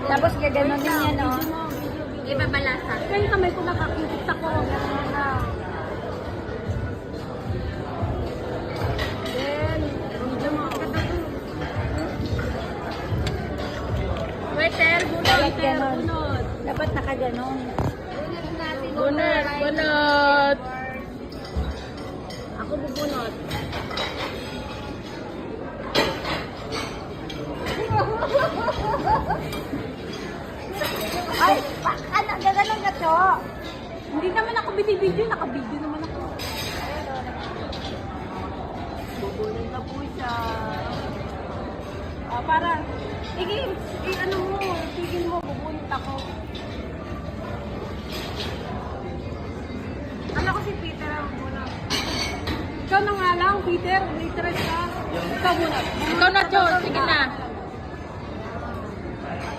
Tapos gaganon din yan, no? Ibabalasa. Kaya yung kamay ko nakakikit ako. Then, medyo mga waiter, Dapat waiter, ganon. bunot. Dapat nakaganon. Bunot, bunot. Ako bubunot. Ay, ano, gaganon ka, Cho. Hindi naman ako binibidyo, nakabidyo naman ako. Bubunot na po siya. Para, ano mo, tigil mo, bubunot ako. Ano ko si Peter ang bunot? Ikaw na nga lang, Peter, waitress ka. Ikaw bunot. Ikaw na, Jo. Sige na.